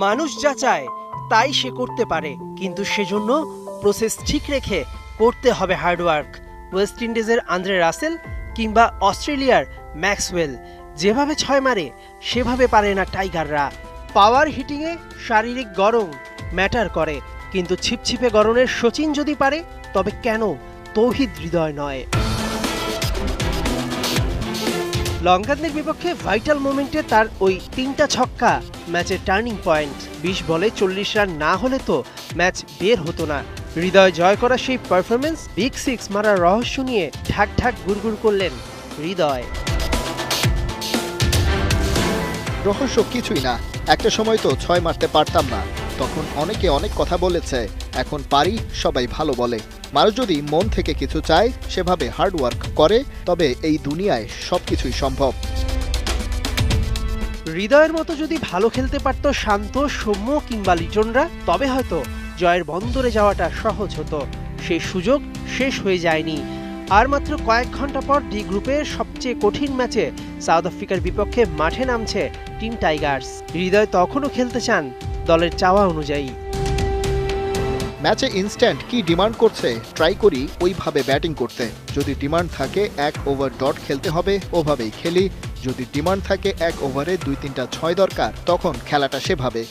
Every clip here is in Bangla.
মানুষ যা চায় তাই সে করতে পারে, কিন্তু সেজন্য প্রসেস ঠিক রেখে করতে হবে হার্ডওয়ার্ক। ওয়েস্ট ইন্ডিজের আন্দ্রে রাসেল কিংবা অস্ট্রেলিয়ার ম্যাক্সওয়েল যেভাবে ছয় মারে সেভাবে পারে না টাইগাররা। পাওয়ার হিটিংয়ে শারীরিক গড়ন ম্যাটার করে, কিন্তু ছিপছিপে গড়নের সচিন যদি পারে তবে কেন তৌহিদ হৃদয় নয়? লঙ্কানদের বিপক্ষে ভাইটাল মোমেন্টে তার ওই 3টা ছক্কা ম্যাচের টার্নিং পয়েন্ট। 20 বলে 40 রান না হলে তো ম্যাচ বের হতো না। হৃদয় জয় করা সেই পারফরমেন্স, বিগ সিক্স মারার রহস্য নিয়ে ঢাক ঢাক গুড়গুড় করলেন হৃদয়। রহস্য কিছুই না, একটা সময় তো 6 মারতে পারতাম না, তখন অনেকে অনেক কথা বলেছে, এখন পারি সবাই ভালো বলে। মানুষ যদি মন থেকে কিছু চায়, সেভাবে হার্ডওয়ার্ক করে, তবে এই দুনিয়ায় সবকিছুই সম্ভব। হৃদয়ের মতো যদি ভালো খেলতে পারত শান্ত, সৌম্য কিংবা লিটনরা, তবে হয়তো জয়ের বন্দরে যাওয়াটা সহজ হতো। সেই সুযোগ শেষ হয়ে যায়নি। আর মাত্র কয়েক ঘন্টা পর ডি গ্রুপের সবচেয়ে কঠিন ম্যাচে সাউথ আফ্রিকার বিপক্ষে মাঠে নামছে টিম টাইগার্স। হৃদয় তখনও খেলতে চান দলের চাওয়া অনুযায়ী। ম্যাচে ইনস্ট্যান্ট কি ডিমান্ড করছে, ট্রাই করি ওইভাবে ব্যাটিং করতে। যদি ডিমান্ড থাকে 1 ওভার ডট খেলতে হবে, ওভাবেই খেলি। যদি ডিমান্ড থাকে 1 ওভারে 2-3টা 6 দরকার, তখন খেলাটা সেভাবে।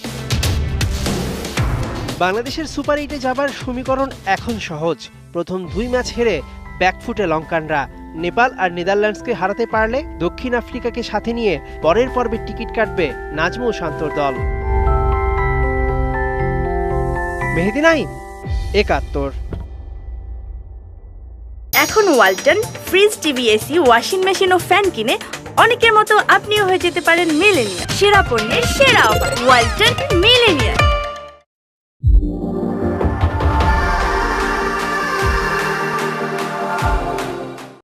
বাংলাদেশের সুপার 8-এ যাবার সমীকরণ এখন সহজ। প্রথম 2 ম্যাচ হেরে ব্যাকফুটে লঙ্কানরা। নেপাল আর নেদারল্যান্ডসকে হারাতে পারলে দক্ষিণ আফ্রিকাকে সাথে নিয়ে পরের পর্বে টিকিট কাটবে নাজমুল শান্তর দল। মেহেদী নাইম, 71। এখন Walton fridge, TV, AC, washing machine ও ফ্যান কিনে অনেকের মতো আপনিও হয়ে যেতে পারেন মিলেনিয়ার। সেরা পণ্যের সেরা অফার, ওয়ালটন মিলেনিয়ার।